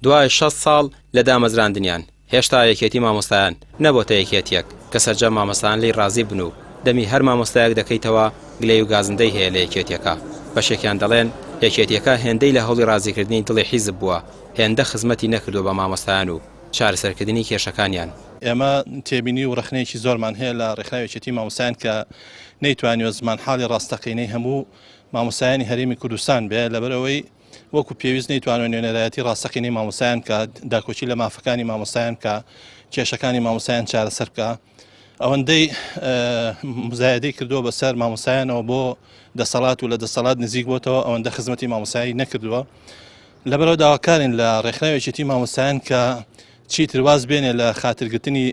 دوای 6 ساڵ لە دامەزراندنیان هێشتا یەکێتی مامۆستایان نەبۆتە یەکێتیەک کە سەرجەم مامۆستایان لی ڕازی بن و دەمی هەر مامۆستایەک دەکەیتەوە گلەی و گازندەی هەیە لە یەکێتیەکە. بەشێکیان دەڵێن یەکێتیەکە هێندەی لە هەوڵی ڕازیکردنی دڵی حیزب بووە، هێندە خزمەتی نەکردو بە مامۆستایان و چارەسەرکردنی کێشەکانیان. ئێمە تێبینی و ڕخنەیەکی زۆرمان هەیە لە ڕێکخراوی یەکێتی مامۆستایان کە نەیتوانیوە زمان حاڵی ڕاستەقینەی هەموو مامۆستایانی هەرێمی کوردستان بێ، لەبەرەوەی وەکو پێویست نەیتوانێت نوێنەرایەتی ڕاستەقینەی مامۆستایان کە داکۆچی لە مافەکانی مامۆستایان کە کێشەکانی مامۆستایان چارەسەر بکە. ئەوەندەی مزایدەی کردووە بەسەر مامۆستایانەوە بۆ دەسەڵات و لە دەسەڵات نزیک بۆتەوە ئەوەندە خزمەتی مامۆستایی نەکردووە. لەبەرەوە داواکارین لە ڕێکخراوی یەکێتی مامۆستایان کە چیتر واز بێنێ لە خاترگرتنی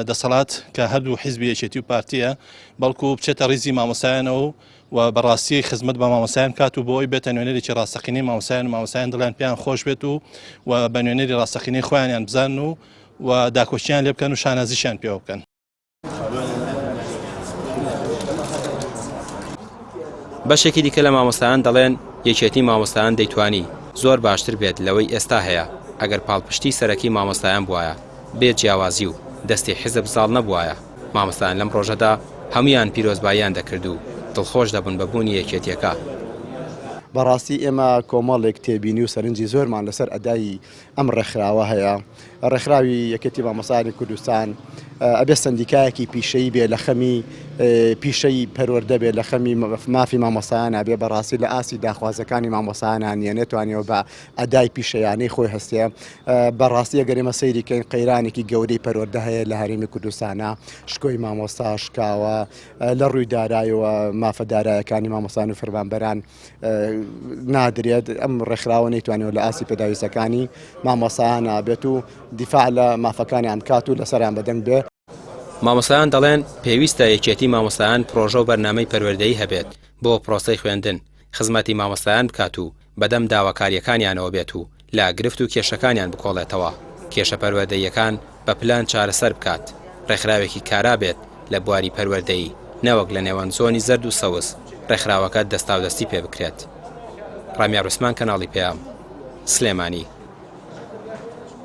دەسەڵات کە هەردوو حیزبی یەکێتی و پارتیە، بەڵکو بچێتە ڕیزی مامۆستایانەوە و بەڕاستی خزمەت بە مامۆستایان کات و بۆی بێتە نوێنەرێکی ڕاستەقینەی مامۆستایان و مامۆستایان دڵیان پێیان خۆش بێت و بە نوێنەری ڕاستەقینەی خۆیانیان بزان و داکۆچیان لێ بکەن و شانازیشیان پێوە بکەن. بەشێکی دیکە لە مامۆستایان دەڵێن یەکێتی مامۆستایان دەیتوانی زۆر باشتر بێت لەوەی ئێستا هەیە ئەگەر پاڵپشتی سەرەکی مامۆستایان بووایە، بێ جیاوازی و دەستی حیزب زاڵ نەبووایە. مامۆستایان لەم ڕۆژەدا هەمویان پیرۆزباییان دەکرد و دڵخۆش دەبوون بەبوونی یەکێتیەکە. بەڕاستی ئێمە کۆمەڵێک تێبینی و سەرنجی زۆرمان لەسەر ئەدای ئەم ڕێکخراوە هەیە. ڕێکخراوی یەکێتی مامۆستایانی کوردستان ئەبێ سندیکایەکی پیشەیی بێ لە خەمی پیشەی پەروەردە بێت لە خەمی مافی مامۆستایانە بێ، بەڕاستی لە ئاسی داخوازەکانی مامۆستایانان نیە نێتوانێەوە بە ئەدای پیشەیانەی خۆی هەستێ. بەڕاستی ئەگەر ئێمە سەیریکەین قەیرانێکی گەورەی پەروەردە هەیە لە هەرێمی کوردستانە، شکۆی مامۆستا شکاوە لە ڕووی دارایەوە مافە دارایەکانی مامۆستایان و فەرمانبەران نادرێت. ئەم ڕێکخراوە نەیتوانێت لە ئاسی پێداویستەکانی مامۆستایانە بێت و دیفاع لە مافەکانیان بکات و لەسەریان بەدەنگ بێت. مامۆستایان دەڵێن پێویستە یەکێتی مامۆستایان پرۆژە و بەرنامەی پەروەردەیی هەبێت بۆ پرۆسەی خوێندن، خزمەتی مامۆستایان بکات و بەدەم داواکاریەکانیانەوە بێت و لا گرفت و کێشەکانیان بکۆڵێتەوە، کێشە پەروەردەییەکان بە پلان چارەسەر بکات، ڕێکخراوێکی کارا بێت لە بواری پەروەردەیی، نەوەک لە نێوان زۆنی زەرد و سەوز ڕێکخراوەکە دەستاودەستی پێ بکرێت. ڕامیار عوسمان، کەناڵی پێام، سلێمانی.